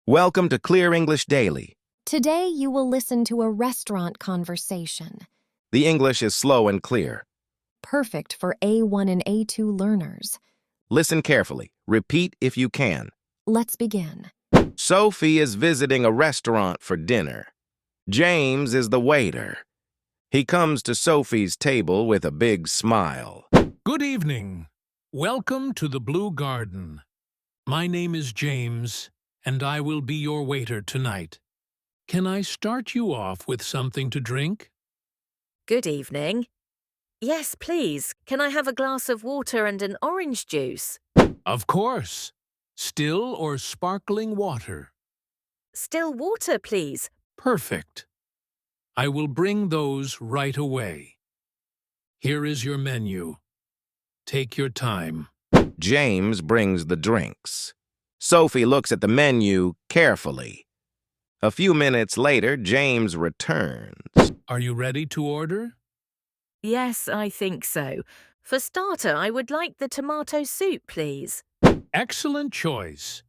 Welcome to Clear English Daily. Today you will listen to a restaurant conversation. The English is slow and clear. Perfect for A1 and A2 learners. Listen carefully. Repeat if you can. Let's begin. Sophie is visiting a restaurant for dinner. James is the waiter. He comes to Sophie's table with a big smile. Good evening. Welcome to the Blue Garden. My name is James, and I will be your waiter tonight. Can I start you off with something to drink? Good evening. Yes, please. Can I have a glass of water and an orange juice? Of course. Still or sparkling water? Still water, please. Perfect. I will bring those right away. Here is your menu. Take your time. James brings the drinks. Sophie looks at the menu carefully. A few minutes later, James returns. Are you ready to order? Yes, I think so. For starter, I would like the tomato soup, please. Excellent choice.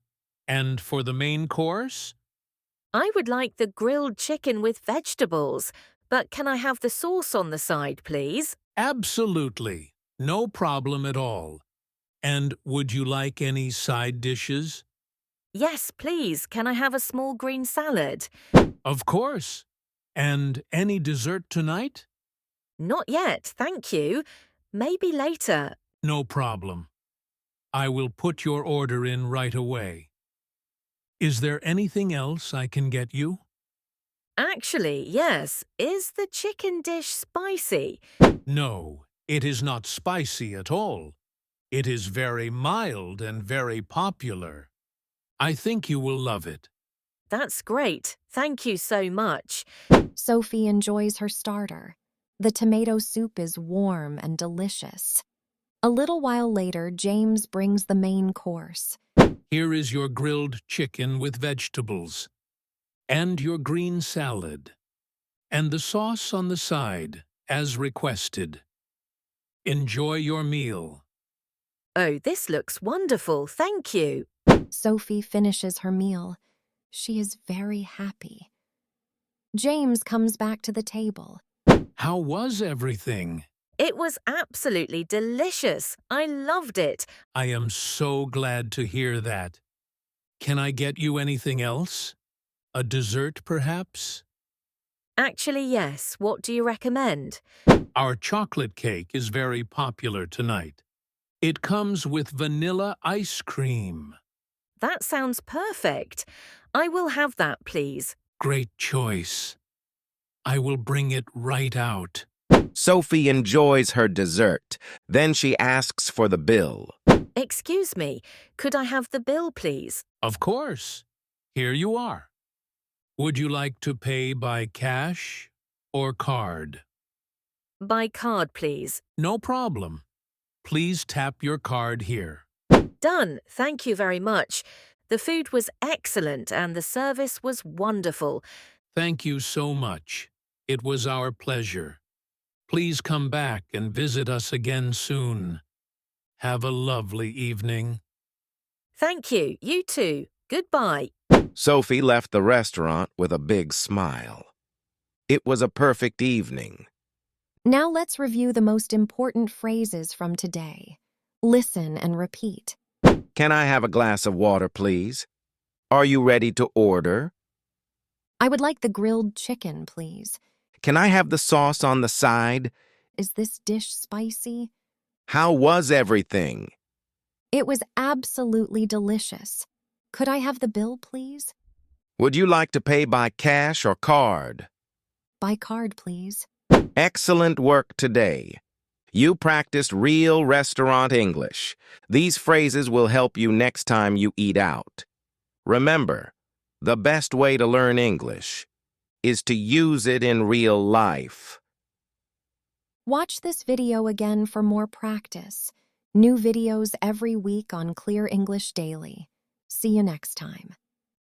And for the main course? I would like the grilled chicken with vegetables, but can I have the sauce on the side, please? Absolutely. No problem at all. And would you like any side dishes? Yes, please. Can I have a small green salad? Of course. And any dessert tonight? Not yet, thank you. Maybe later. No problem. I will put your order in right away. Is there anything else I can get you? Actually, yes. Is the chicken dish spicy? No, it is not spicy at all. It is very mild and very popular. I think you will love it. That's great. Thank you so much. Sophie enjoys her starter. The tomato soup is warm and delicious. A little while later, James brings the main course. Here is your grilled chicken with vegetables, and your green salad, and the sauce on the side, as requested. Enjoy your meal. Oh, this looks wonderful. Thank you. Sophie finishes her meal. She is very happy. James comes back to the table. How was everything? It was absolutely delicious. I loved it. I am so glad to hear that. Can I get you anything else? A dessert, perhaps? Actually, yes. What do you recommend? Our chocolate cake is very popular tonight. It comes with vanilla ice cream. That sounds perfect. I will have that, please. Great choice. I will bring it right out. Sophie enjoys her dessert. Then she asks for the bill. Excuse me. Could I have the bill, please? Of course. Here you are. Would you like to pay by cash or card? By card, please. No problem. Please tap your card here. Done. Thank you very much. The food was excellent and the service was wonderful. Thank you so much. It was our pleasure. Please come back and visit us again soon. Have a lovely evening. Thank you. You too. Goodbye. Sophie left the restaurant with a big smile. It was a perfect evening. Now let's review the most important phrases from today. Listen and repeat. Can I have a glass of water, please? Are you ready to order? I would like the grilled chicken, please. Can I have the sauce on the side? Is this dish spicy? How was everything? It was absolutely delicious. Could I have the bill, please? Would you like to pay by cash or card? By card, please. Excellent work today. You practiced real restaurant English. These phrases will help you next time you eat out. Remember, the best way to learn English is to use it in real life. Watch this video again for more practice. New videos every week on Clear English Daily. See you next time.